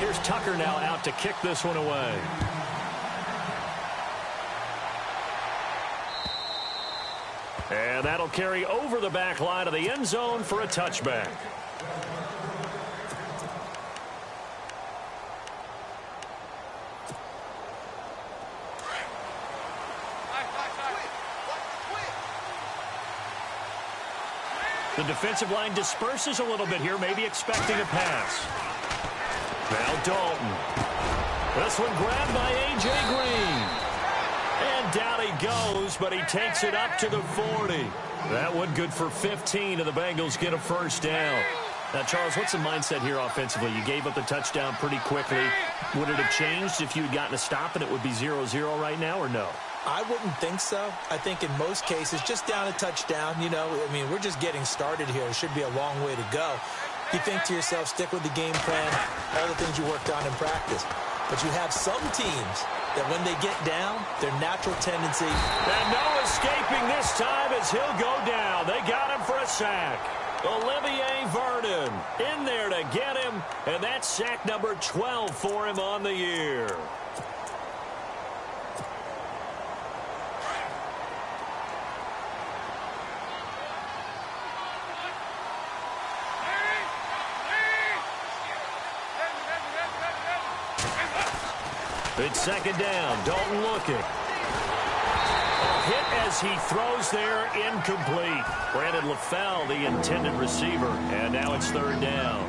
Here's Tucker now out to kick this one away. And that'll carry over the back line of the end zone for a touchback. The defensive line disperses a little bit here, maybe expecting a pass. Now Dalton. This one grabbed by A.J. Green. And down he goes, but he takes it up to the 40. That one good for 15, and the Bengals get a first down. Now, Charles, what's the mindset here offensively? You gave up the touchdown pretty quickly. Would it have changed if you had gotten a stop and it would be 0-0 right now, or no? I wouldn't think so. I think in most cases, just down a touchdown, you know, I mean, we're just getting started here. It should be a long way to go. You think to yourself, stick with the game plan, all the things you worked on in practice. But you have some teams that when they get down, their natural tendency. And no escaping this time as he'll go down. They got him for a sack. Olivier Vernon in there to get him, and that's sack number 12 for him on the year. It's second down. Dalton looking. A hit as he throws there, incomplete. Brandon LaFell, the intended receiver, and now it's third down.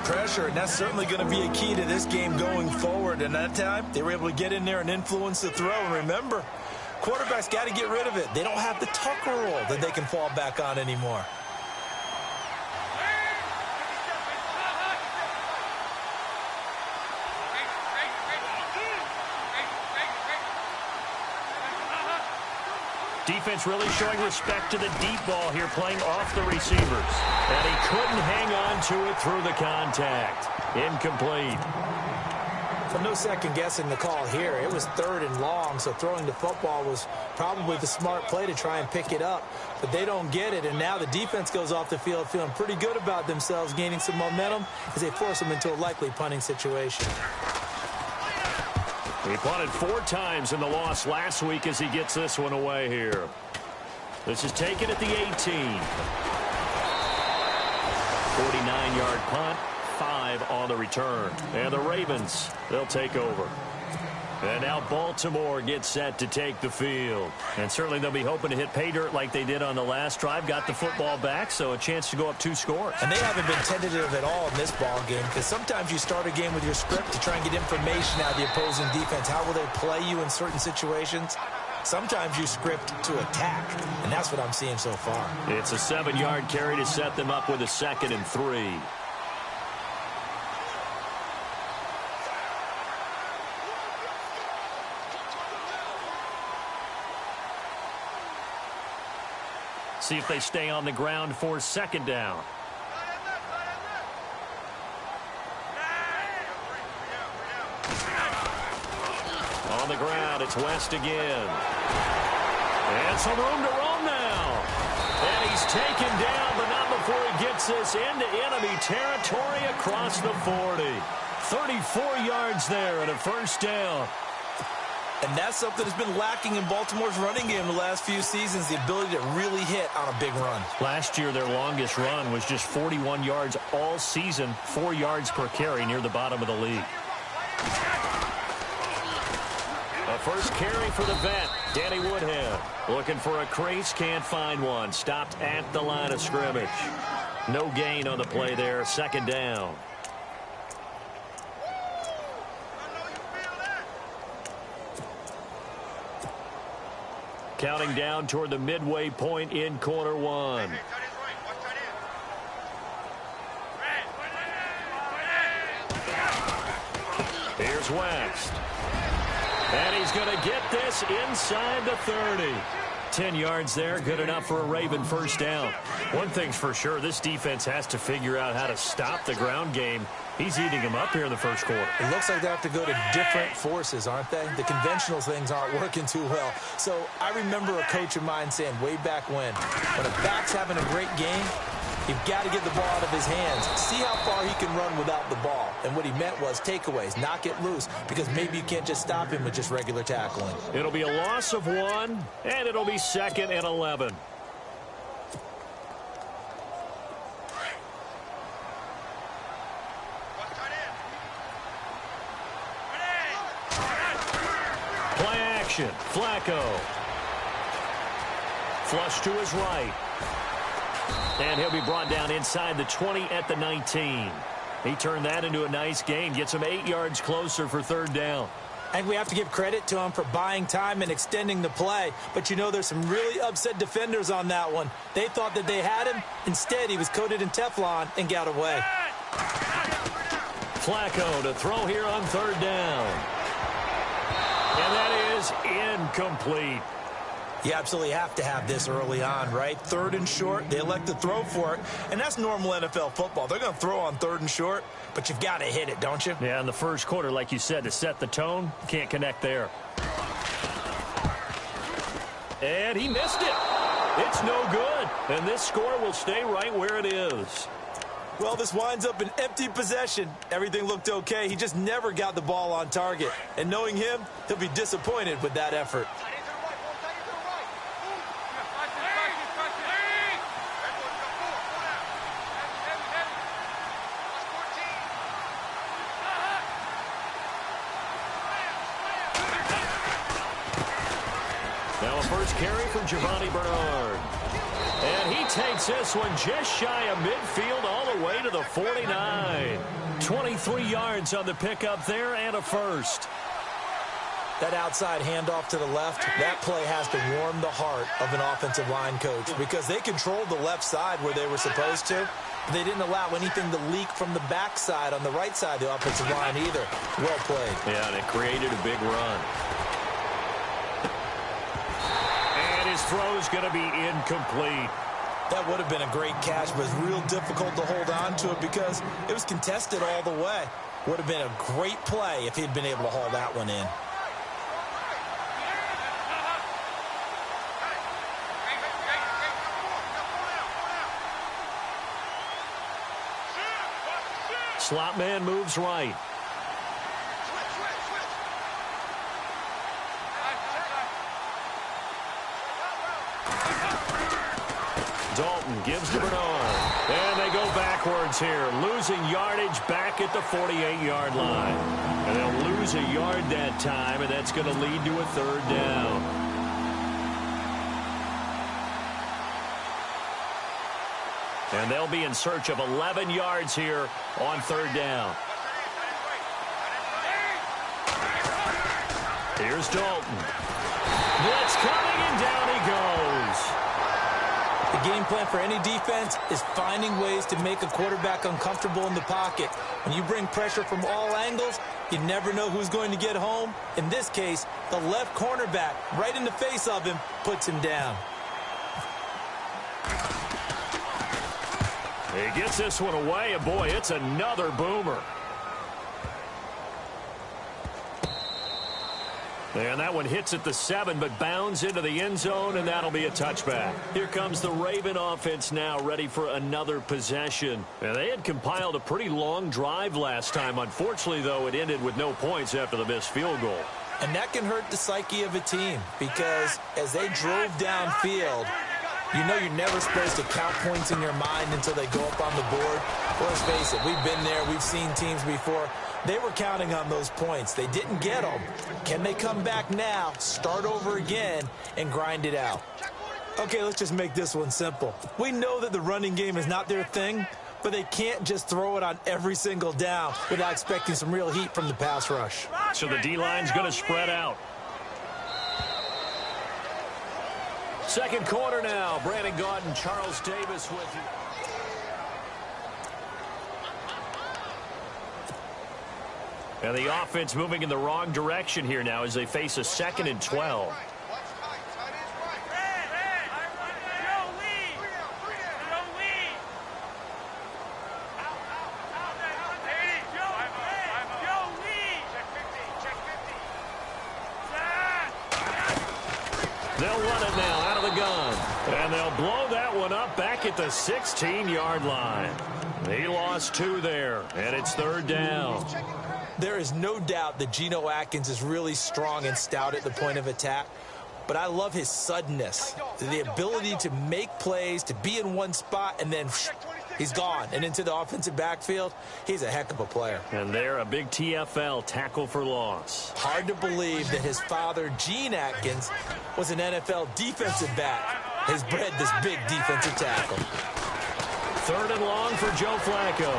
Pressure, and that's certainly going to be a key to this game going forward. And that time, they were able to get in there and influence the throw. And remember, quarterbacks got to get rid of it. They don't have the Tucker rule that they can fall back on anymore. Defense really showing respect to the deep ball here, playing off the receivers. And he couldn't hang on to it through the contact. Incomplete. Well, no second guessing the call here. It was third and long, so throwing the football was probably the smart play to try and pick it up. But they don't get it, and now the defense goes off the field feeling pretty good about themselves, gaining some momentum as they force them into a likely punting situation. He punted 4 times in the loss last week as he gets this one away here. This is taken at the 18. 49-yard punt, 5 on the return. And the Ravens, they'll take over. And now Baltimore gets set to take the field. And certainly they'll be hoping to hit pay dirt like they did on the last drive. Got the football back, so a chance to go up 2 scores. And they haven't been tentative at all in this ball game, because sometimes you start a game with your script to try and get information out of the opposing defense. How will they play you in certain situations? Sometimes you script to attack, and that's what I'm seeing so far. It's a 7-yard carry to set them up with a 2nd and 3. See if they stay on the ground for 2nd down. On the ground, it's West again. And some room to roam now. And he's taken down, but not before he gets this into enemy territory across the 40. 34 yards there and a first down. And that's something that's been lacking in Baltimore's running game the last few seasons, the ability to really hit on a big run. Last year, their longest run was just 41 yards all season, 4 yards per carry near the bottom of the league. A first carry for the vet, Danny Woodhead. Looking for a crease, can't find one. Stopped at the line of scrimmage. No gain on the play there, 2nd down. Counting down toward the midway point in quarter 1. Here's West. And he's going to get this inside the 30. 10 yards there, good enough for a Raven first down. One thing's for sure, this defense has to figure out how to stop the ground game. He's eating them up here in the first quarter. It looks like they have to go to different forces, aren't they? The conventional things aren't working too well. So I remember a coach of mine saying way back when a back's having a great game, You've got to get the ball out of his hands. See how far he can run without the ball. And what he meant was takeaways, knock it loose, because maybe you can't just stop him with just regular tackling. It'll be a loss of 1, and it'll be 2nd and 11. Play action. Flacco. Flush to his right. And he'll be brought down inside the 20 at the 19. He turned that into a nice gain. Gets him 8 yards closer for 3rd down. And we have to give credit to him for buying time and extending the play. But, you know, there's some really upset defenders on that one. They thought that they had him. Instead, he was coated in Teflon and got away. Flacco to throw here on 3rd down. And that is incomplete. You absolutely have to have this early on, right? 3rd and short, they elect to throw for it. And that's normal NFL football. They're going to throw on 3rd and short, but you've got to hit it, don't you? Yeah, in the first quarter, like you said, to set the tone, can't connect there. And he missed it. It's no good. And this score will stay right where it is. Well, this winds up an empty possession. Everything looked okay. He just never got the ball on target. And knowing him, he'll be disappointed with that effort. Now a first carry from Giovanni Bernard. And he takes this one just shy of midfield all the way to the 49. 23 yards on the pickup there and a first. That outside handoff to the left, that play has to warm the heart of an offensive line coach because they controlled the left side where they were supposed to. They didn't allow anything to leak from the backside on the right side of the offensive line either. Well played. Yeah, and it created a big run. And his throw's going to be incomplete. That would have been a great catch, but it's real difficult to hold on to it because it was contested all the way. Would have been a great play if he'd been able to haul that one in. Slot man moves right. Dalton gives to Bernard. And they go backwards here. Losing yardage back at the 48-yard line. And they'll lose a yard that time, and that's going to lead to a 3rd down. And they'll be in search of 11 yards here on 3rd down. Here's Dalton. Blitz coming, and down he goes. The game plan for any defense is finding ways to make a quarterback uncomfortable in the pocket. When you bring pressure from all angles, you never know who's going to get home. In this case, the left cornerback, right in the face of him, puts him down. He gets this one away, and boy, it's another boomer. And that one hits at the 7, but bounds into the end zone, and that'll be a touchback. Here comes the Raven offense now, ready for another possession. And they had compiled a pretty long drive last time. Unfortunately, though, it ended with no points after the missed field goal. And that can hurt the psyche of a team, because as they drove downfield, you know you're never supposed to count points in your mind until they go up on the board. Well, let's face it, we've been there, we've seen teams before. They were counting on those points. They didn't get them. Can they come back now, start over again, and grind it out? Okay, let's just make this one simple. We know that the running game is not their thing, but they can't just throw it on every single down without expecting some real heat from the pass rush. So the D-line's going to spread out. Second quarter now. Brandon Gaudin, Charles Davis with you. And the offense moving in the wrong direction here now as they face a 2nd and 12. They'll run it now out of the gun. And they'll blow that one up back at the 16-yard line. He lost 2 there, and it's 3rd down. There is no doubt that Geno Atkins is really strong and stout at the point of attack. But I love his suddenness, the ability to make plays, to be in one spot, and then he's gone. And into the offensive backfield, he's a heck of a player. And there, a big TFL, tackle for loss. Hard to believe that his father, Gene Atkins, was an NFL defensive back. Has bred this big defensive tackle. 3rd and long for Joe Flacco.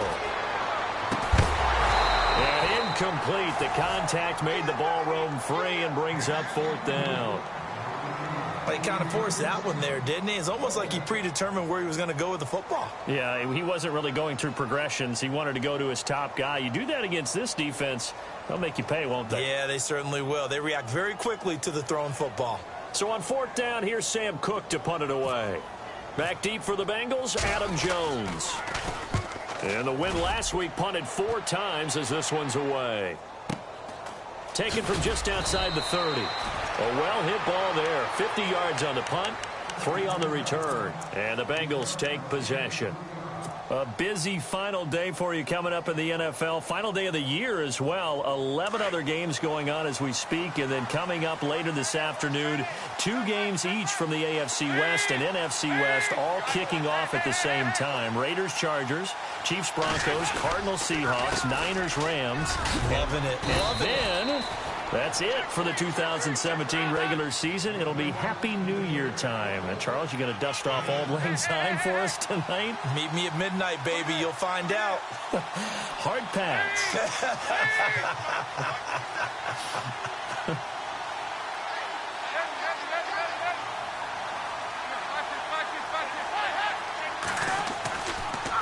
And incomplete. The contact made the ball roam free and brings up 4th down. Well, he kind of forced that one there, didn't he? It's almost like he predetermined where he was going to go with the football. Yeah, he wasn't really going through progressions. He wanted to go to his top guy. You do that against this defense, they'll make you pay, won't they? Yeah, they certainly will. They react very quickly to the thrown football. So on 4th down, here's Sam Cook to punt it away. Back deep for the Bengals, Adam Jones. And the win last week punted 4 times as this one's away. Taken from just outside the 30. A well-hit ball there. 50 yards on the punt, 3 on the return. And the Bengals take possession. A busy final day for you coming up in the NFL. Final day of the year as well. 11 other games going on as we speak. And then coming up later this afternoon, 2 games each from the AFC West and NFC West, all kicking off at the same time. Raiders, Chargers, Chiefs, Broncos, Cardinals, Seahawks, Niners, Rams. Loving it. And then that's it for the 2017 regular season. It'll be Happy New Year time. And Charles, you going to dust off Auld Lang Syne for us tonight? Meet me at midnight, baby. You'll find out. Hard pass.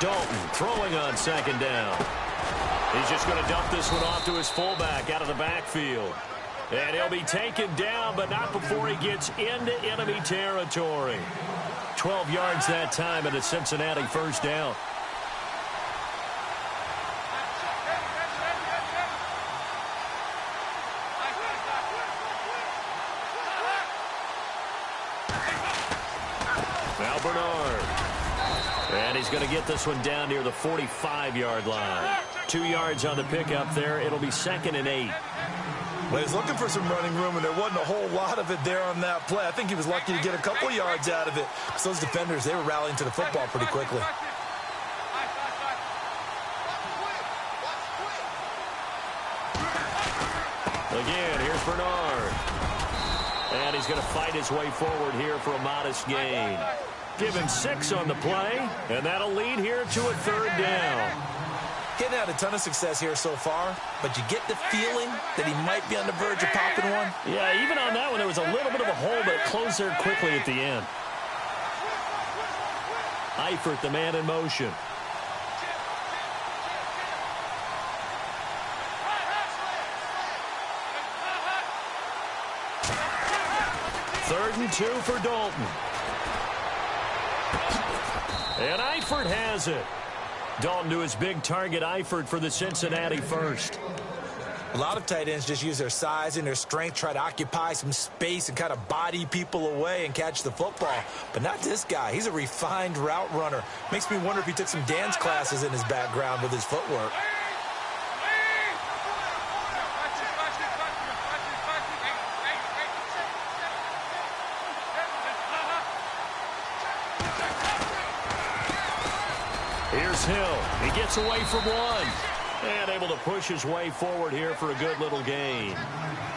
Dalton throwing on 2nd down. He's just going to dump this one off to his fullback out of the backfield. And he'll be taken down, but not before he gets into enemy territory. 12 yards that time and a Cincinnati 1st down. Now Bernard. And he's going to get this one down near the 45-yard line. 2 yards on the pickup there. It'll be 2nd and 8. Well, he was looking for some running room, and there wasn't a whole lot of it there on that play. I think he was lucky to get a couple yards out of it. So those defenders, they were rallying to the football pretty quickly. Again, here's Bernard. And he's going to fight his way forward here for a modest gain. Give him 6 on the play, and that'll lead here to a 3rd down. Getting out a ton of success here so far, but you get the feeling that he might be on the verge of popping one. Yeah, even on that one, there was a little bit of a hole, but it closed there quickly at the end. Eifert, the man in motion. Third and 2 for Dalton. And Eifert has it. Dalton to his big target, Eifert, for the Cincinnati 1st. A lot of tight ends just use their size and their strength, try to occupy some space and kind of body people away and catch the football. But not this guy. He's a refined route runner. Makes me wonder if he took some dance classes in his background with his footwork. Here's Hill. He gets away from one. And able to push his way forward here for a good little gain.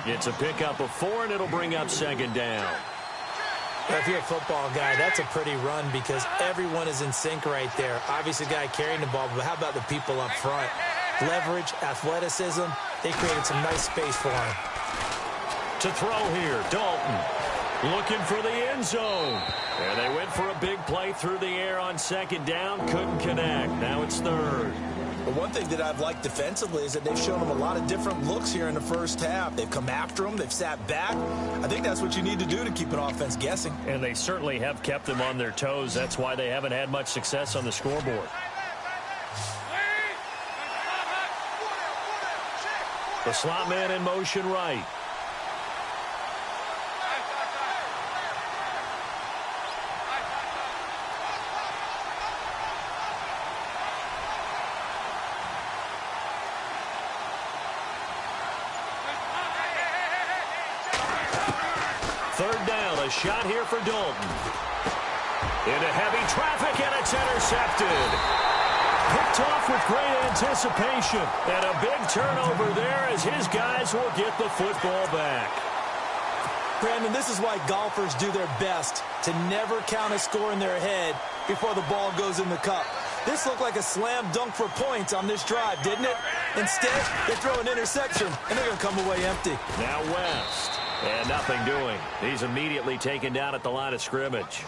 It's a pickup of 4, and it'll bring up 2nd down. Well, if you're a football guy, that's a pretty run because everyone is in sync right there. Obviously, the guy carrying the ball, but how about the people up front? Leverage, athleticism, they created some nice space for him. To throw here, Dalton. Looking for the end zone. And they went for a big play through the air on 2nd down. Couldn't connect. Now it's 3rd. But one thing that I've liked defensively is that they've shown them a lot of different looks here in the first half. They've come after them. They've sat back. I think that's what you need to do to keep an offense guessing. And they certainly have kept them on their toes. That's why they haven't had much success on the scoreboard. The slot man in motion right. The shot here for Dalton. Into heavy traffic, and it's intercepted. Picked off with great anticipation. And a big turnover there as his guys will get the football back. Brandon, this is why golfers do their best to never count a score in their head before the ball goes in the cup. This looked like a slam dunk for points on this drive, didn't it? Instead, they throw an interception, and they're going to come away empty. Now West, and nothing doing. He's immediately taken down at the line of scrimmage.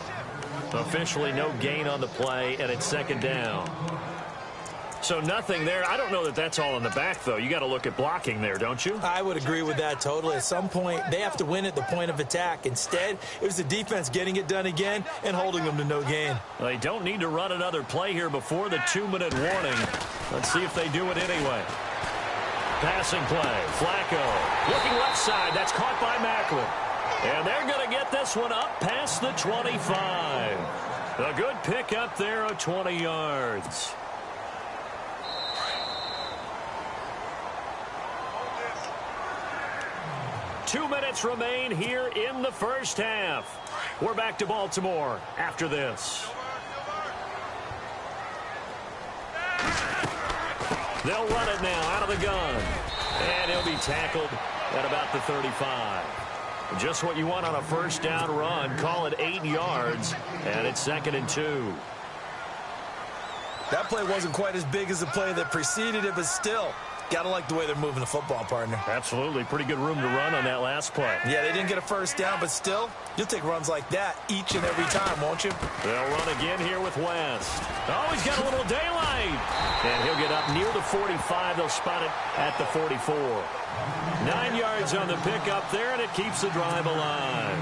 Officially no gain on the play, and it's second down. So nothing there. I don't know that that's all in the back, though. You got to look at blocking there, don't you? I would agree with that totally. At some point, they have to win at the point of attack. Instead, it was the defense getting it done again and holding them to no gain. Well, they don't need to run another play here before the 2-minute warning. Let's see if they do it anyway. Passing play. Flacco looking left side. That's caught by Macklin. And they're going to get this one up past the 25. A good pick up there of 20 yards. Two minutes remain here in the first half. We're back to Baltimore after this. They'll run it now out of the gun. And he'll be tackled at about the 35. Just what you want on a first down run. Call it 8 yards. And it's 2nd and 2. That play wasn't quite as big as the play that preceded it, but still, got to like the way they're moving the football, partner. Absolutely. Pretty good room to run on that last play. Yeah, they didn't get a first down, but still, you'll take runs like that each and every time, won't you? They'll run again here with West. Oh, he's got a little daylight. And he'll get up near the 45. They'll spot it at the 44. 9 yards on the pickup there, and it keeps the drive alive.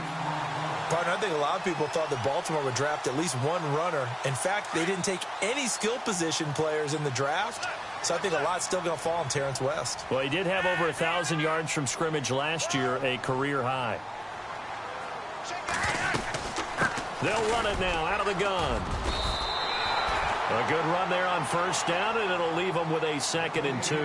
Partner, I think a lot of people thought that Baltimore would draft at least one runner. In fact, they didn't take any skill position players in the draft. So I think a lot's still going to fall on Terrence West. Well, he did have over 1,000 yards from scrimmage last year, a career high. They'll run it now out of the gun. A good run there on first down, and it'll leave them with a 2nd and 2.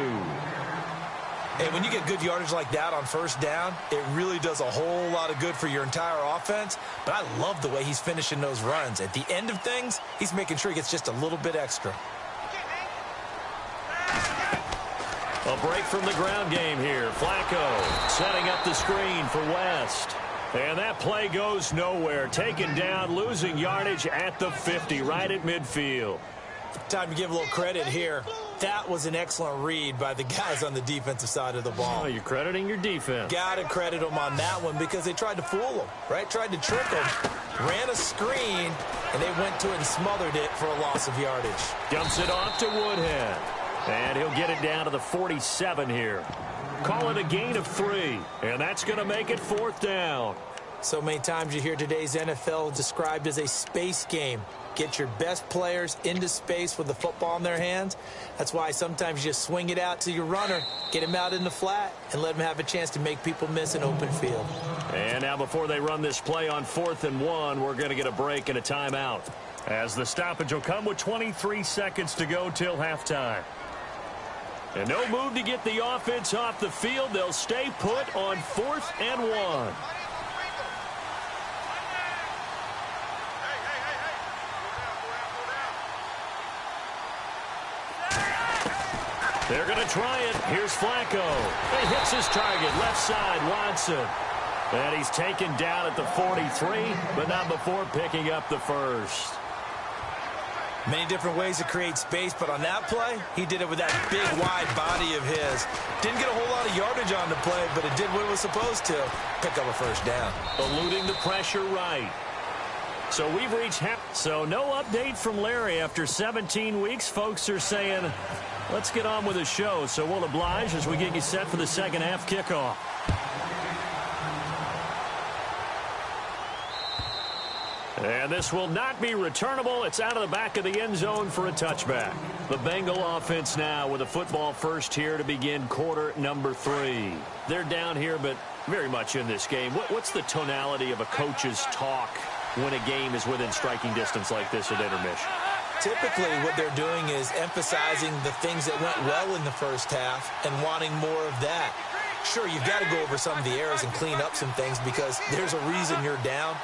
And when you get good yardage like that on first down, it really does a whole lot of good for your entire offense. But I love the way he's finishing those runs. At the end of things, he's making sure he gets just a little bit extra. A break from the ground game here. Flacco setting up the screen for West. And that play goes nowhere. Taken down, losing yardage at the 50, right at midfield. Time to give a little credit here. That was an excellent read by the guys on the defensive side of the ball. Oh, you're crediting your defense. Got to credit them on that one because they tried to fool them, right? Tried to trick them. Ran a screen, and they went to it and smothered it for a loss of yardage. Dumps it off to Woodhead. And he'll get it down to the 47 here. Call it a gain of 3. And that's going to make it 4th down. So many times you hear today's NFL described as a space game. Get your best players into space with the football in their hands. That's why sometimes you just swing it out to your runner, get him out in the flat, and let him have a chance to make people miss an open field. And now before they run this play on 4th and 1, we're going to get a break and a timeout, as the stoppage will come with 23 seconds to go till halftime. And no move to get the offense off the field. They'll stay put on 4th and 1. They're going to try it. Here's Flacco. He hits his target. Left side, Watson. And he's taken down at the 43, but not before picking up the first. Many different ways to create space, but on that play, he did it with that big, wide body of his. Didn't get a whole lot of yardage on the play, but it did what it was supposed to. Pick up a first down. Eluding the pressure right. So we've reached half. So no update from Larry after 17 weeks. Folks are saying, let's get on with the show. So we'll oblige as we get you set for the second half kickoff. And this will not be returnable. It's out of the back of the end zone for a touchback. The Bengal offense now with a football first here to begin quarter number 3. They're down here, but very much in this game. What's the tonality of a coach's talk when a game is within striking distance like this at intermission? Typically, what they're doing is emphasizing the things that went well in the first half and wanting more of that. Sure, you've got to go over some of the errors and clean up some things because there's a reason you're down.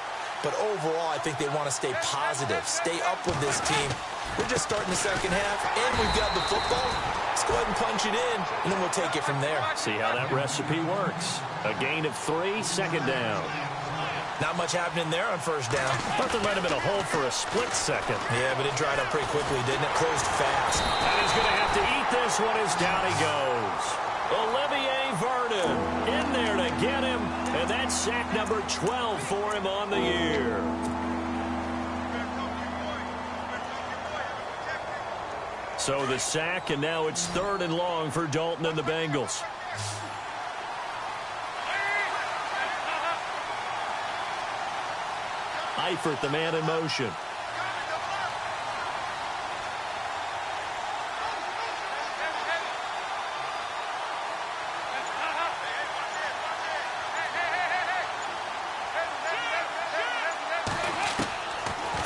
But overall, I think they want to stay positive, stay up with this team. We're just starting the second half, and we've got the football. Let's go ahead and punch it in, and then we'll take it from there. See how that recipe works. A gain of 3, second down. Not much happening there on first down. Thought there might have been a hole for a split second. Yeah, but it dried up pretty quickly, didn't it? Closed fast. And he's going to have to eat this one as down he goes. Olivier Vernon in there to get him, and that's sack number 12 for him on the year. So the sack, and now it's 3rd and long for Dalton and the Bengals. Eifert, the man in motion.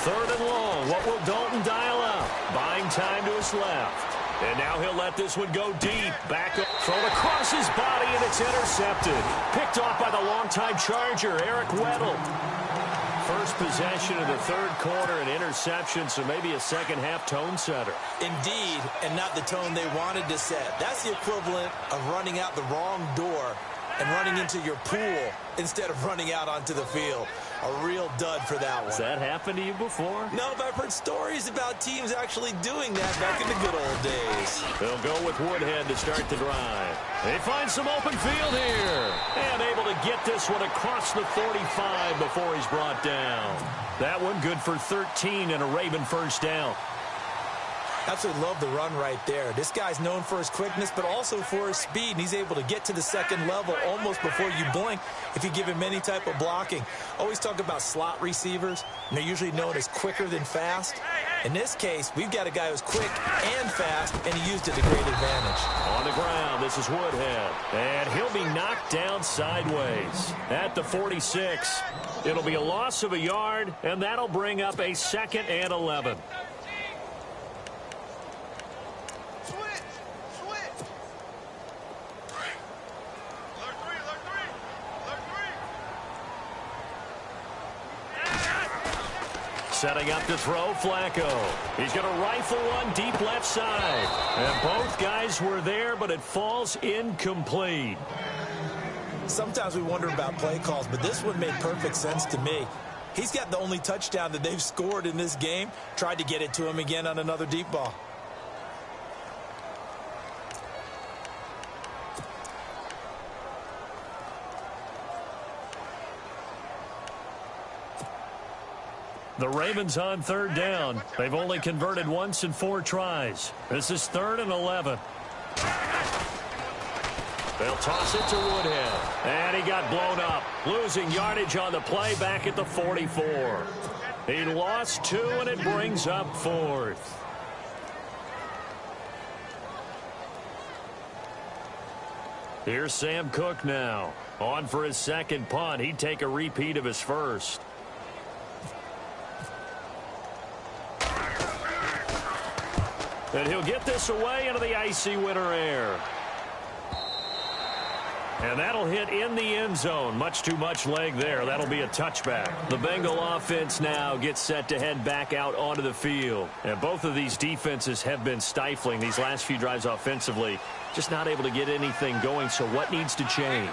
Third and long. What will Dalton dial up? Buying time to his left. And now he'll let this one go deep. Back up, thrown across his body, and it's intercepted. Picked off by the longtime Charger, Eric Weddle. First possession of the third quarter, an interception, so maybe a second-half tone setter. Indeed, and not the tone they wanted to set. That's the equivalent of running out the wrong door and running into your pool instead of running out onto the field. A real dud for that one. Has that happened to you before? No, but I've heard stories about teams actually doing that back in the good old days. They'll go with Woodhead to start the drive. They find some open field here. And able to get this one across the 45 before he's brought down. That one good for 13 and a Raven first down. Absolutely love the run right there. This guy's known for his quickness, but also for his speed. And he's able to get to the second level almost before you blink if you give him any type of blocking. Always talk about slot receivers, and they're usually known as quicker than fast. In this case, we've got a guy who's quick and fast, and he used it to great advantage. On the ground, this is Woodhead. And he'll be knocked down sideways at the 46. It'll be a loss of a yard, and that'll bring up a 2nd and 11. Setting up to throw, Flacco. He's going to rifle one deep left side. And both guys were there, but it falls incomplete. Sometimes we wonder about play calls, but this one made perfect sense to me. He's got the only touchdown that they've scored in this game. Tried to get it to him again on another deep ball. The Ravens on 3rd down. They've only converted once in 4 tries. This is 3rd and 11. They'll toss it to Woodhead. And he got blown up. Losing yardage on the play back at the 44. He lost 2, and it brings up 4th. Here's Sam Cook now. On for his second punt. He'd take a repeat of his first. And he'll get this away into the icy winter air. And that'll hit in the end zone. Much too much leg there. That'll be a touchback. The Bengal offense now gets set to head back out onto the field. And both of these defenses have been stifling these last few drives offensively. Just not able to get anything going. So what needs to change?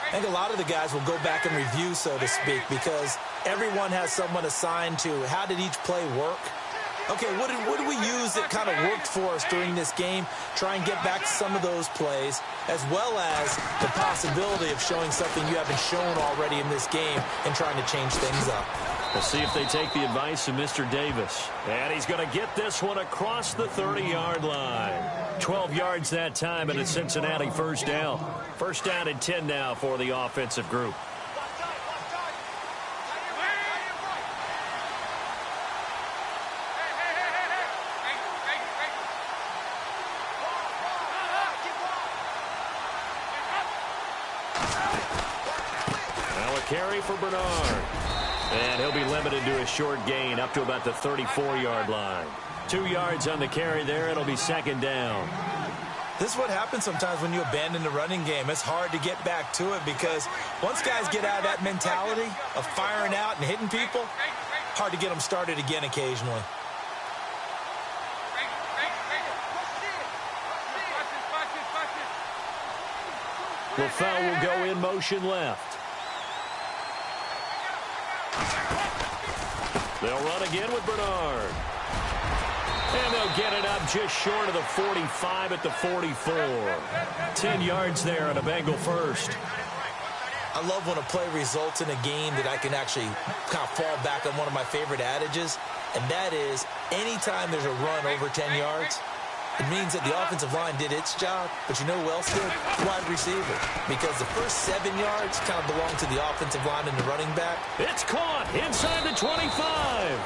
I think a lot of the guys will go back and review, so to speak, because everyone has someone assigned to how did each play work. Okay, what did we use that kind of worked for us during this game? Try and get back to some of those plays, as well as the possibility of showing something you haven't shown already in this game and trying to change things up. We'll see if they take the advice of Mr. Davis. And he's going to get this one across the 30-yard line. 12 yards that time, and a Cincinnati first down. First down and 10 now for the offensive group. Carry for Bernard. And he'll be limited to a short gain up to about the 34-yard line. 2 yards on the carry there. It'll be second down. This is what happens sometimes when you abandon the running game. It's hard to get back to it because once guys get out of that mentality of firing out and hitting people, hard to get them started again occasionally. The foul will go in motion left. They'll run again with Bernard. And they'll get it up just short of the 45 at the 44. 10 yards there and a Bengal first. I love when a play results in a game that I can actually kind of fall back on one of my favorite adages, and that is anytime there's a run over 10 yards, it means that the offensive line did its job, but you know who else did? Wide receiver. Because the first 7 yards kind of belong to the offensive line and the running back. It's caught inside the 25.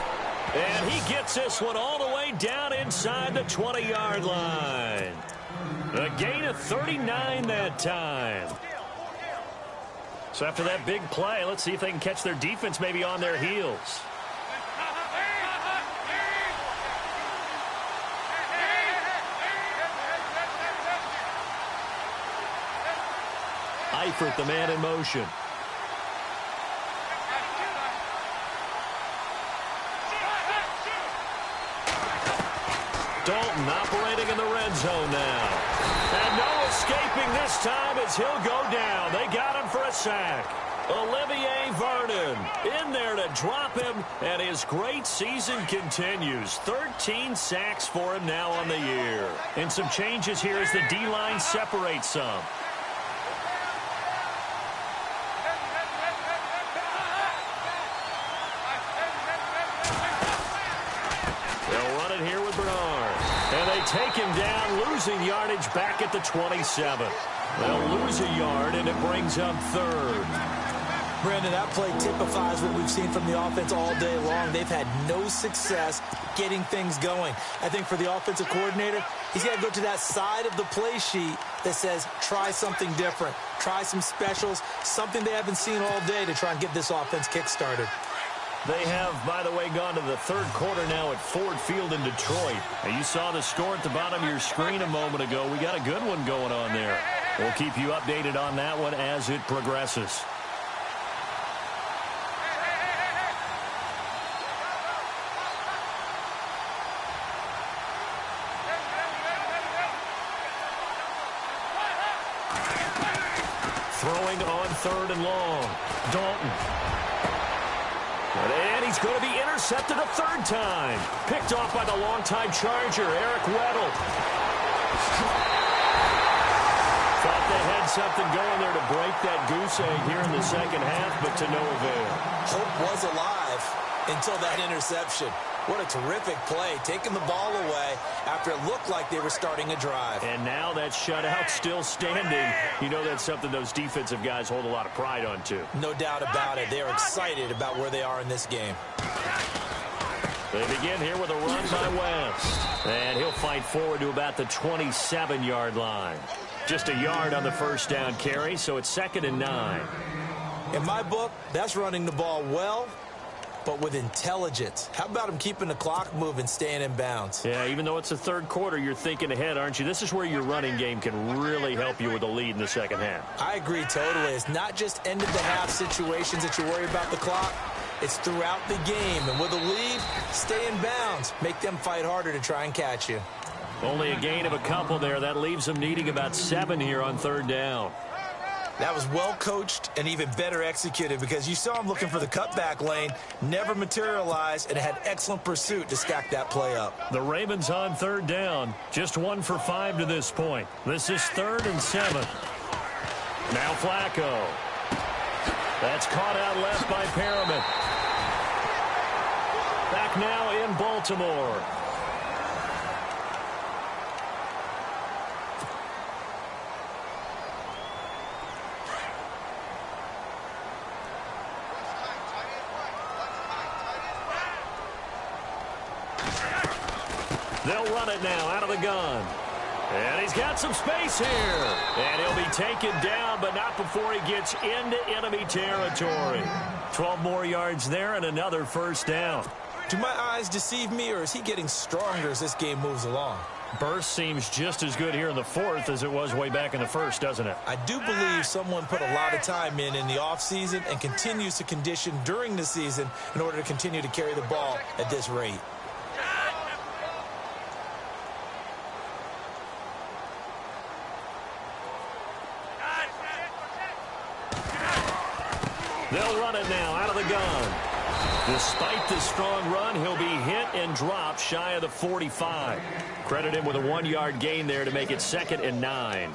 And he gets this one all the way down inside the 20-yard line. A gain of 39 that time. So after that big play, let's see if they can catch their defense maybe on their heels. Eifert, the man in motion. Dalton operating in the red zone now. And no escaping this time as he'll go down. They got him for a sack. Olivier Vernon in there to drop him, and his great season continues. 13 sacks for him now on the year. And some changes here as the D-line separates some. Here with Bernard. And they take him down, losing yardage back at the 27. They'll lose a yard, and it brings up third. Brandon, that play typifies what we've seen from the offense all day long. They've had no success getting things going. I think for the offensive coordinator, he's got to go to that side of the play sheet that says, try something different. Try some specials, something they haven't seen all day to try and get this offense kick-started. They have, by the way, gone to the third quarter now at Ford Field in Detroit. And you saw the score at the bottom of your screen a moment ago. We got a good one going on there. We'll keep you updated on that one as it progresses. Throwing on third and long. Dalton. And he's going to be intercepted a third time. Picked off by the longtime Charger, Eric Weddle. Thought they had something going there to break that goose egg here in the second half, but to no avail. Hope was alive until that interception. What a terrific play, taking the ball away after it looked like they were starting a drive. And now that shutout still standing. You know that's something those defensive guys hold a lot of pride on, too. No doubt about it. They are excited about where they are in this game. They begin here with a run by West. And he'll fight forward to about the 27-yard line. Just a yard on the first down carry, so it's 2nd and 9. In my book, that's running the ball well, but with intelligence. How about him keeping the clock moving, staying in bounds? Yeah, even though it's the third quarter, you're thinking ahead, aren't you? This is where your running game can really help you with a lead in the second half. I agree totally. It's not just end-of-the-half situations that you worry about the clock. It's throughout the game. And with a lead, stay in bounds. Make them fight harder to try and catch you. Only a gain of a couple there. That leaves them needing about 7 here on third down. That was well coached and even better executed because you saw him looking for the cutback lane, never materialized, and had excellent pursuit to stack that play up. The Ravens on third down, just 1 for 5 to this point. This is 3rd and 7. Now Flacco. That's caught out left by Perriman. Back now in Baltimore. They'll run it now out of the gun. And he's got some space here. And he'll be taken down, but not before he gets into enemy territory. 12 more yards there and another first down. Do my eyes deceive me, or is he getting stronger as this game moves along? Burst seems just as good here in the fourth as it was way back in the first, doesn't it? I do believe someone put a lot of time in the offseason and continues to condition during the season in order to continue to carry the ball at this rate. They'll run it now out of the gun. Despite the strong run, he'll be hit and dropped shy of the 45. Credit him with a 1-yard gain there to make it 2nd and 9.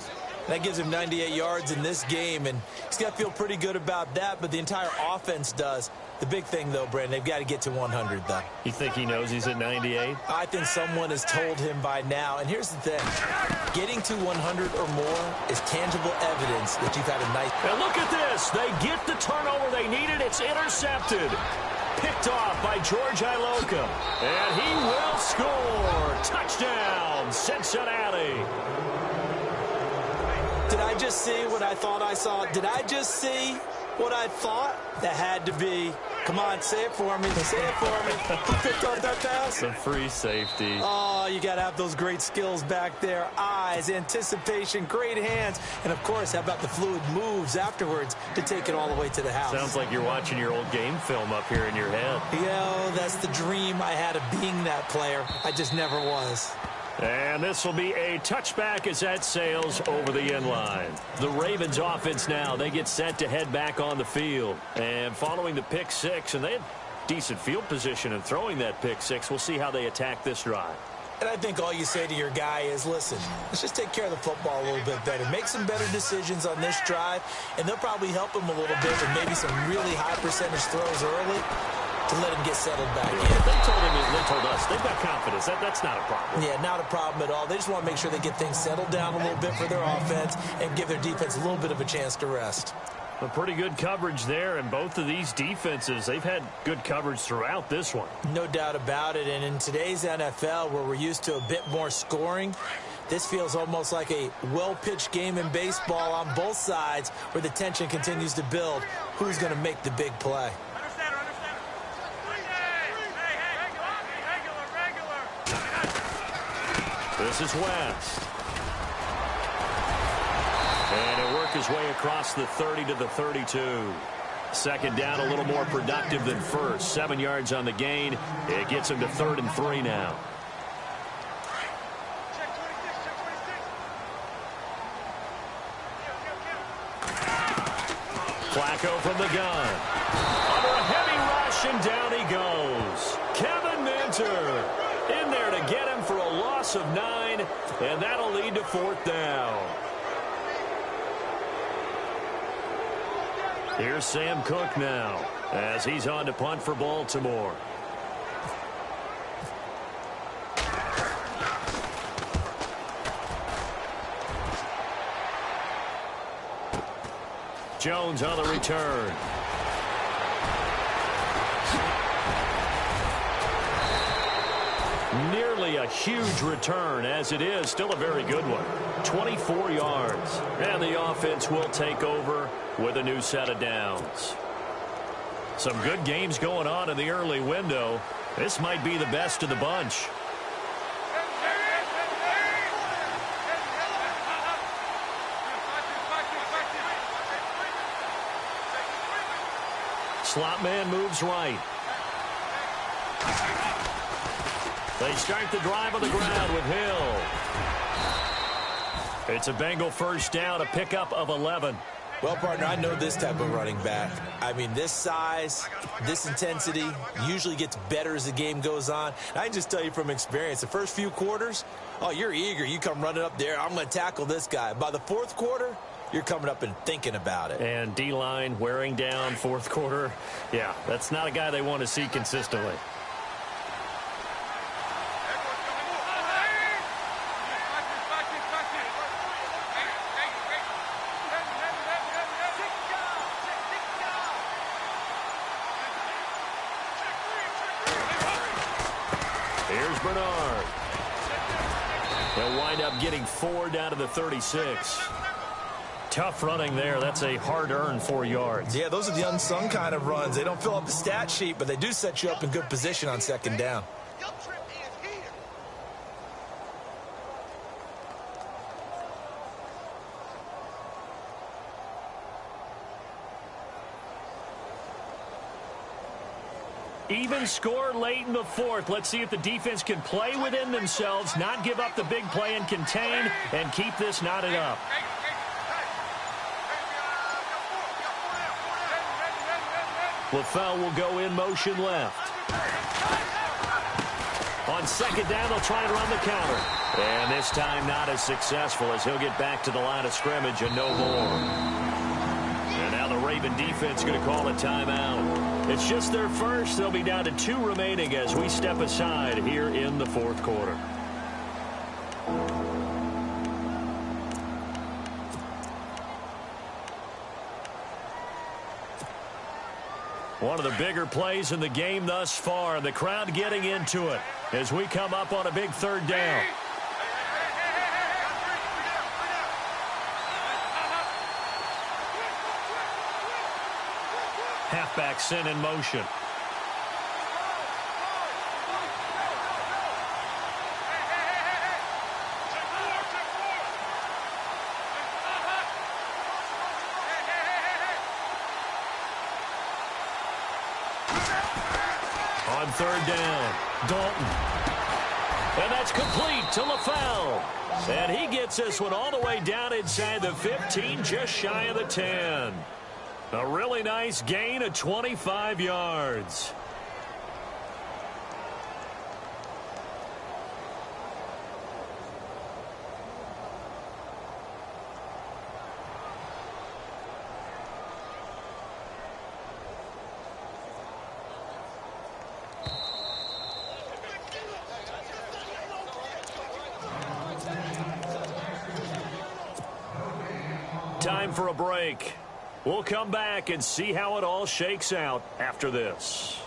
That gives him 98 yards in this game, and he's got to feel pretty good about that, but the entire offense does. The big thing, though, Brandon, they've got to get to 100, though. You think he knows he's at 98? I think someone has told him by now. And here's the thing. Getting to 100 or more is tangible evidence that you've had a nice... And look at this. They get the turnover they needed. It's intercepted. Picked off by George Iloka. And he will score. Touchdown, Cincinnati. Did I just see what I thought I saw? Did I just see what I thought? That had to be. Come on, say it for me. Say it for me. Who picked off that pass? The free safety. Oh, you got to have those great skills back there. Eyes, anticipation, great hands. And, of course, how about the fluid moves afterwards to take it all the way to the house? Sounds like you're watching your old game film up here in your head. Yo, that's the dream I had of being that player. I just never was. And this will be a touchback as that sails over the end line. The Ravens offense now, they get set to head back on the field. And following the pick six, and they had decent field position in throwing that pick six, we'll see how they attack this drive. And I think all you say to your guy is, listen, let's just take care of the football a little bit better. Make some better decisions on this drive, and they'll probably help him a little bit with maybe some really high percentage throws early to let him get settled back in. They told us they've got confidence. That's not a problem. Yeah, not a problem at all. They just want to make sure they get things settled down a little bit for their offense and give their defense a little bit of a chance to rest. A pretty good coverage there, and both of these defenses, they've had good coverage throughout this one. No doubt about it, and in today's NFL, where we're used to a bit more scoring, this feels almost like a well-pitched game in baseball on both sides where the tension continues to build. Who's going to make the big play? This is West. And he'll work his way across the 30 to the 32. Second down, a little more productive than first. 7 yards on the gain. It gets him to 3rd and 3 now. Flacco from the gun. Under a heavy rush, and down he goes. Kevin Minter in there to get him for a loss of 9, and that'll lead to 4th down. Here's Sam Cook now as he's on to punt for Baltimore. Jones on the return. Nearly a huge return, as it is still a very good one. 24 yards. And the offense will take over with a new set of downs. Some good games going on in the early window. This might be the best of the bunch. Slot man moves right. They start the drive on the ground with Hill. It's a Bengal first down, a pickup of 11. Well, partner, I know this type of running back. I mean, this size, this intensity usually gets better as the game goes on. And I can just tell you from experience, the first few quarters, oh, you're eager. You come running up there, I'm going to tackle this guy. By the fourth quarter, you're coming up and thinking about it. And D-line wearing down fourth quarter. Yeah, that's not a guy they want to see consistently. Here's Bernard. They'll wind up getting 4 down to the 36. Tough running there. That's a hard-earned 4 yards. Yeah, those are the unsung kind of runs. They don't fill up the stat sheet, but they do set you up in good position on second down. Even score late in the fourth. Let's see if the defense can play within themselves, not give up the big play and contain, and keep this knotted up. LaFell will go in motion left. On second down, they'll try to run the counter. And this time not as successful as he'll get back to the line of scrimmage and no more. And now the Raven defense going to call a timeout. It's just their first. They'll be down to 2 remaining as we step aside here in the fourth quarter. One of the bigger plays in the game thus far, and the crowd getting into it as we come up on a big third down. Halfback sent in motion. On third down, Dalton. And that's complete to LaFell. And he gets this one all the way down inside the 15, just shy of the 10. A really nice gain of 25 yards. Time for a break. We'll come back and see how it all shakes out after this.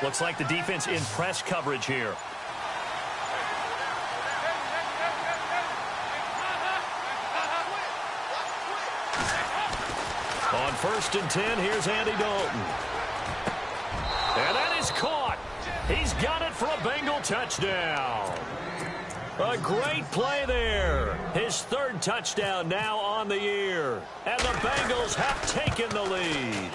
Looks like the defense in press coverage here. On 1st and 10, here's Andy Dalton. And that is caught. He's got it for a Bengal touchdown. A great play there. His 3rd touchdown now on the year. And the Bengals have taken the lead.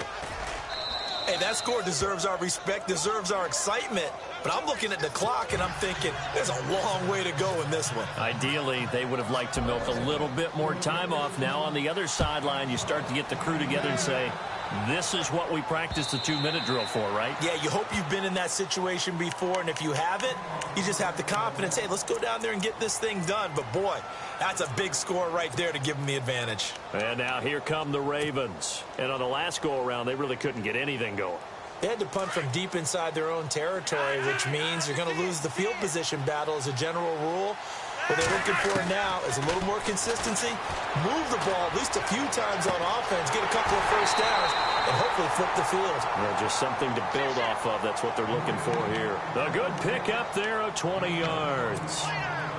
Hey, that score deserves our respect, deserves our excitement. But I'm looking at the clock, and I'm thinking there's a long way to go in this one. Ideally, they would have liked to milk a little bit more time off. Now on the other sideline, you start to get the crew together and say, this is what we practiced the 2-minute drill for, right? Yeah, you hope you've been in that situation before, and if you haven't, you just have the confidence, hey, let's go down there and get this thing done. But, boy, that's a big score right there to give them the advantage. And now here come the Ravens. And on the last go-around, they really couldn't get anything going. They had to punt from deep inside their own territory, which means you're going to lose the field position battle as a general rule. What they're looking for now is a little more consistency, move the ball at least a few times on offense, get a couple of first downs, and hopefully flip the field. Yeah, just something to build off of. That's what they're looking for here. A good pickup there of 20 yards.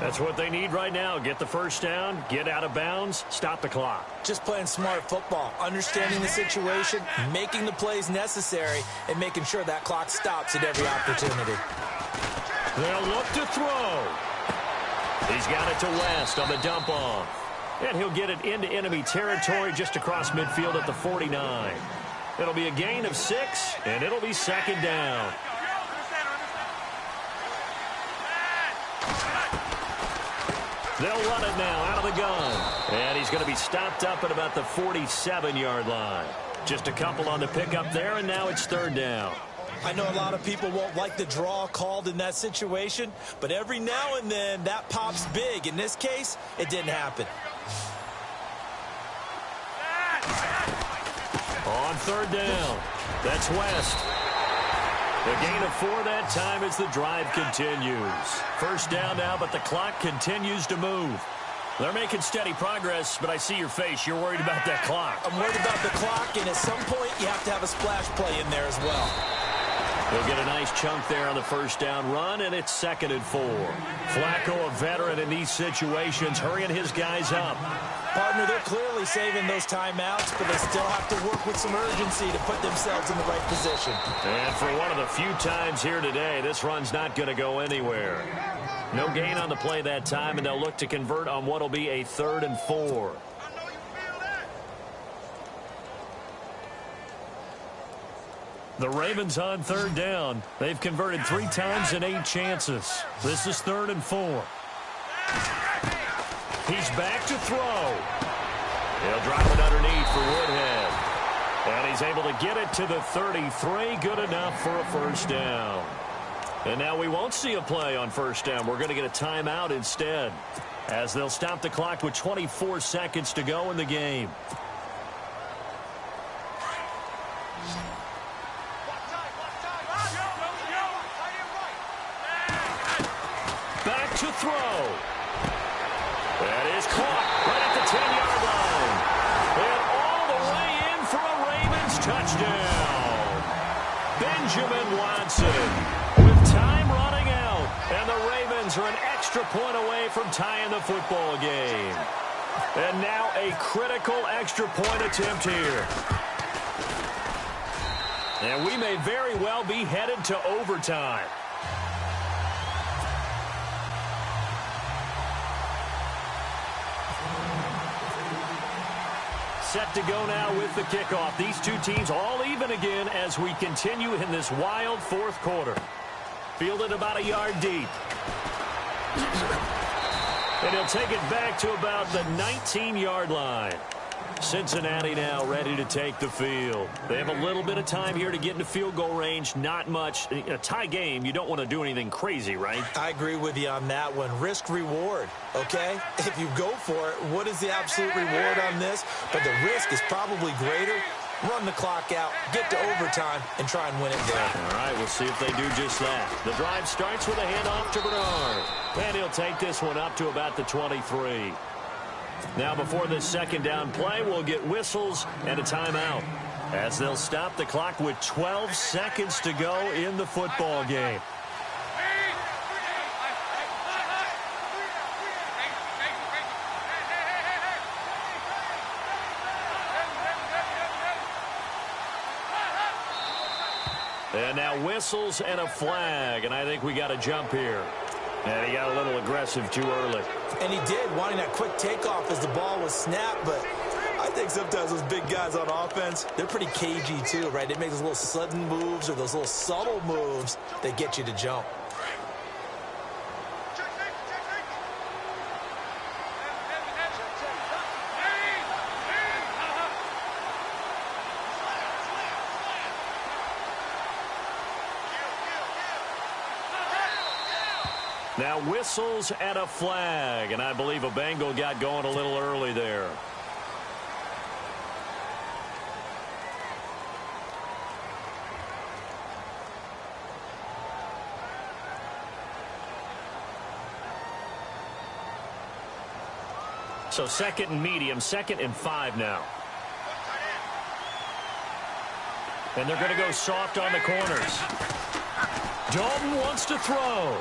That's what they need right now. Get the first down, get out of bounds, stop the clock. Just playing smart football, understanding the situation, making the plays necessary, and making sure that clock stops at every opportunity. They'll look to throw. He's got it to West on the dump off. And he'll get it into enemy territory just across midfield at the 49. It'll be a gain of 6, and it'll be 2nd down. They'll run it now out of the gun. And he's going to be stopped up at about the 47-yard line. Just a couple on the pickup there, and now it's 3rd down. I know a lot of people won't like the draw called in that situation, but every now and then that pops big. In this case, it didn't happen. On 3rd down, that's West. The gain of 4 that time as the drive continues. First down now, but the clock continues to move. They're making steady progress, but I see your face. You're worried about that clock. I'm worried about the clock, and at some point you have to have a splash play in there as well. They'll get a nice chunk there on the first down run, and it's 2nd and 4. Flacco, a veteran in these situations, hurrying his guys up. Partner, they're clearly saving those timeouts, but they still have to work with some urgency to put themselves in the right position. And for one of the few times here today, this run's not going to go anywhere. No gain on the play that time, and they'll look to convert on what will be a 3rd and 4. The Ravens on 3rd down. They've converted 3 times in 8 chances. This is 3rd and 4. He's back to throw. He'll drop it underneath for Woodhead. And he's able to get it to the 33. Good enough for a 1st down. And now we won't see a play on 1st down. We're going to get a timeout instead, as they'll stop the clock with 24 seconds to go in the game. Back to throw. That is caught right at the 10-yard line. And all the way in for a Ravens touchdown. Benjamin Watson with time running out. And the Ravens are an extra point away from tying the football game. And now a critical extra point attempt here. And we may very well be headed to overtime. Set to go now with the kickoff. These two teams all even again as we continue in this wild 4th quarter. Fielded about a yard deep. And he'll take it back to about the 19-yard line. Cincinnati now ready to take the field. They have a little bit of time here to get into field goal range. Not much. In a tie game, you don't want to do anything crazy, right? I agree with you on that one. Risk-reward, okay? If you go for it, what is the absolute reward on this? But the risk is probably greater. Run the clock out, get to overtime, and try and win it there. All right, we'll see if they do just that. The drive starts with a handoff to Bernard. And he'll take this one up to about the 23. Now before this 2nd down play, we'll get whistles and a timeout, as they'll stop the clock with 12 seconds to go in the football game. And now whistles and a flag, and I think we got a jump here. And he got a little aggressive too early. And he did, wanting that quick takeoff as the ball was snapped. But I think sometimes those big guys on offense, they're pretty cagey too, right? They make those little sudden moves or those little subtle moves that get you to jump. Now whistles and a flag, and I believe a Bengal got going a little early there. So 2nd and medium, 2nd and 5 now. And they're going to go soft on the corners. Dalton wants to throw.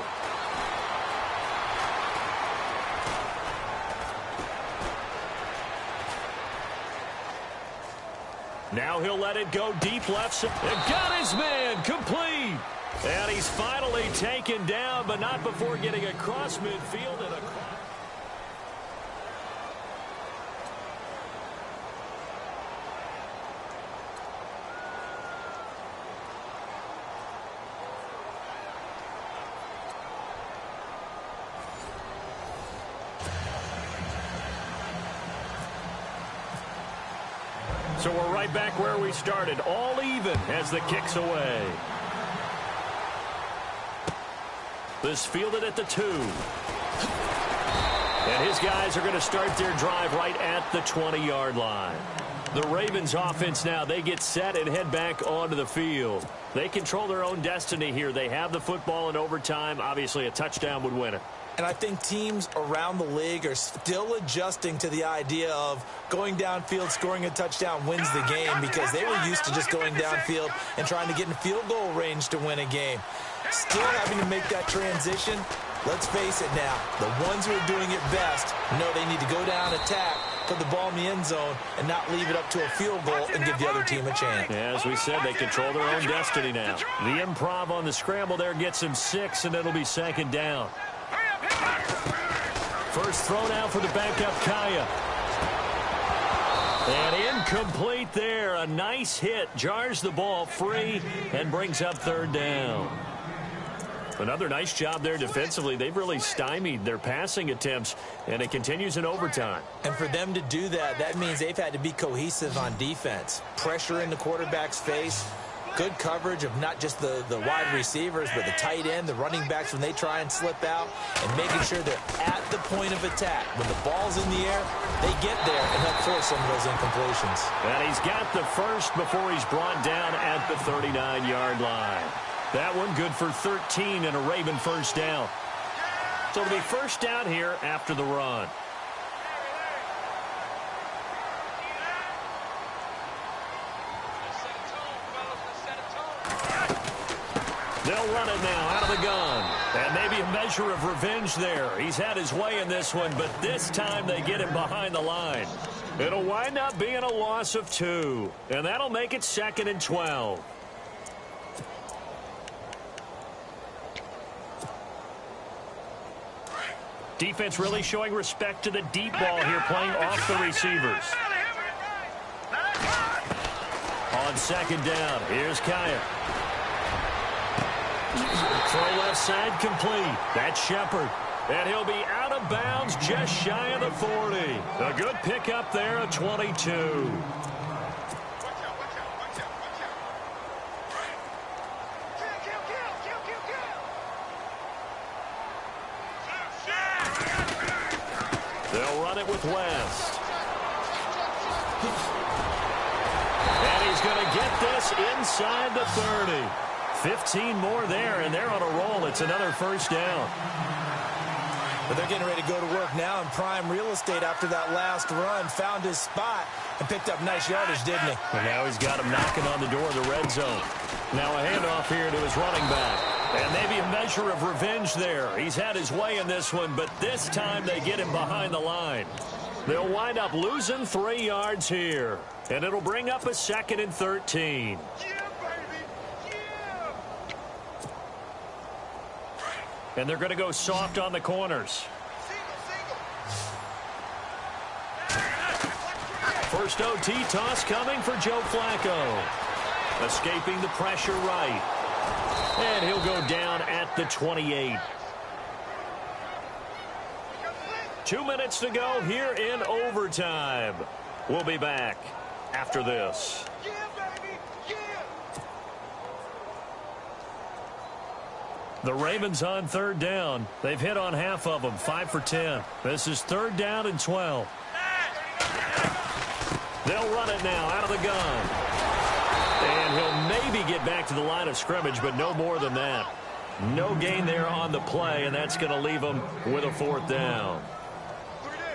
Now he'll let it go deep left. And got his man complete. And he's finally taken down, but not before getting across midfield and across. So we're right back where we started, all even as the kick's away. This fielded at the 2. And his guys are going to start their drive right at the 20-yard line. The Ravens offense now, they get set and head back onto the field. They control their own destiny here. They have the football in overtime. Obviously, a touchdown would win it. And I think teams around the league are still adjusting to the idea of going downfield, scoring a touchdown wins the game, because they were used to just going downfield and trying to get in field goal range to win a game. Still having to make that transition. Let's face it now, the ones who are doing it best know they need to go down, attack, put the ball in the end zone and not leave it up to a field goal and give the other team a chance. As we said, they control their own destiny now. The improv on the scramble there gets him 6, and it'll be second down. First throw now for the backup Kaya. And incomplete there. A nice hit. Jars the ball free and brings up third down. Another nice job there defensively. They've really stymied their passing attempts, and it continues in overtime. And for them to do that, that means they've had to be cohesive on defense. Pressure in the quarterback's face. Good coverage of not just the wide receivers, but the tight end, the running backs when they try and slip out, and making sure they're at the point of attack. When the ball's in the air, they get there and help force some of those incompletions. And he's got the first before he's brought down at the 39-yard line. That one good for 13 and a Raven first down. So it'll be first down here after the run. They'll run it now out of the gun. And maybe a measure of revenge there. He's had his way in this one, but this time they get him behind the line. It'll wind up being a loss of 2. And that'll make it 2nd and 12. Defense really showing respect to the deep ball here, playing off the receivers. On second down, here's Kaya. Throw left side complete. That's Shepard. And he'll be out of bounds just shy of the 40. A good pickup there at 22. They'll run it with West. And he's going to get this inside the 30. 15 more there, and they're on a roll. It's another first down. But they're getting ready to go to work now in prime real estate after that last run. Found his spot and picked up nice yardage, didn't he? And now he's got him knocking on the door of the red zone. Now a handoff here to his running back. And maybe a measure of revenge there. He's had his way in this one, but this time they get him behind the line. They'll wind up losing 3 yards here. And it'll bring up a 2nd and 13. And they're going to go soft on the corners. First OT toss coming for Joe Flacco. Escaping the pressure right. And he'll go down at the 28. 2 minutes to go here in overtime. We'll be back after this. The Ravens on third down. They've hit on half of them, 5 for 10. This is third down and 12. They'll run it now out of the gun. And he'll maybe get back to the line of scrimmage, but no more than that. No gain there on the play, and that's going to leave him with a 4th down.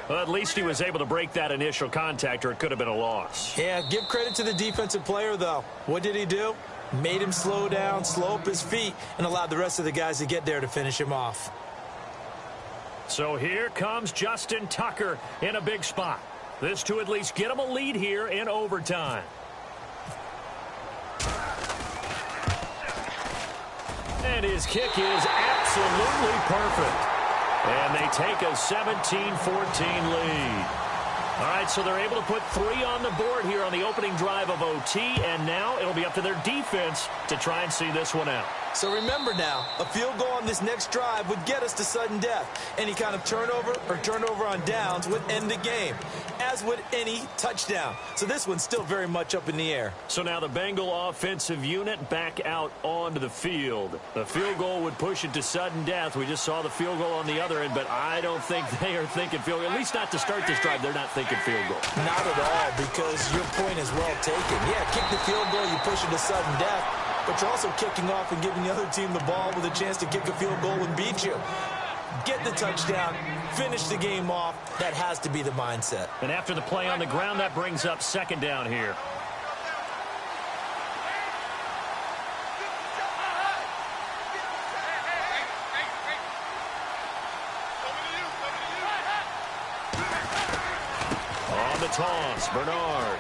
Well, at least he was able to break that initial contact, or it could have been a loss. Yeah, give credit to the defensive player, though. What did he do? Made him slow down, slow up his feet, and allowed the rest of the guys to get there to finish him off. So here comes Justin Tucker in a big spot. This to at least get him a lead here in overtime. And his kick is absolutely perfect. And they take a 17-14 lead. All right, so they're able to put 3 on the board here on the opening drive of OT, and now it'll be up to their defense to try and see this one out. So remember now, a field goal on this next drive would get us to sudden death. Any kind of turnover or turnover on downs would end the game, as would any touchdown. So this one's still very much up in the air. So now the Bengal offensive unit back out onto the field. The field goal would push it to sudden death. We just saw the field goal on the other end, but I don't think they are thinking field goal. At least not to start this drive. They're not thinking field goal. Not at all, because your point is well taken. Yeah, kick the field goal, you push it to sudden death, but you're also kicking off and giving the other team the ball with a chance to kick a field goal and beat you. Get the touchdown, finish the game off. That has to be the mindset. And after the play on the ground, that brings up second down here. toss. Bernard.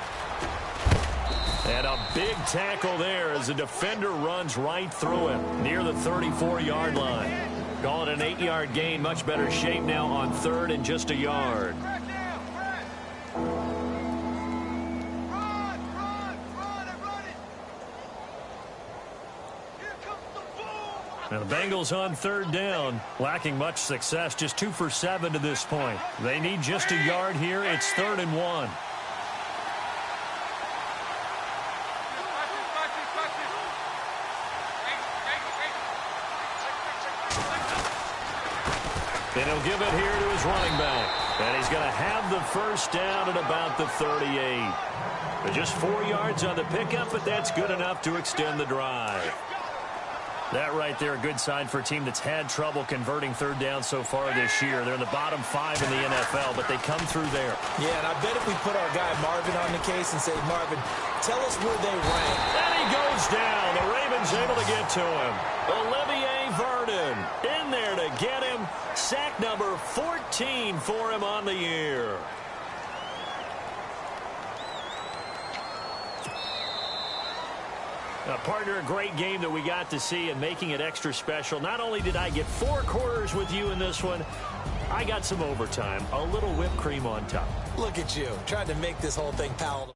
And a big tackle there as the defender runs right through him near the 34-yard line. Call it an 8-yard gain. Much better shape now on third and just a yard. Now the Bengals on third down, lacking much success, just 2 for 7 to this point. They need just a yard here. It's 3rd and 1. And he'll give it here to his running back. And he's going to have the first down at about the 38. But just 4 yards on the pickup, but that's good enough to extend the drive. That right there, a good sign for a team that's had trouble converting third down so far this year. They're in the bottom 5 in the NFL, but they come through there. Yeah, and I bet if we put our guy Marvin on the case and say, Marvin, tell us where they rank. And he goes down. The Ravens able to get to him. Olivier Vernon in there to get him. Sack number 14 for him on the year. Partner, a great game that we got to see and making it extra special. Not only did I get 4 quarters with you in this one, I got some overtime, a little whipped cream on top. Look at you, trying to make this whole thing palatable.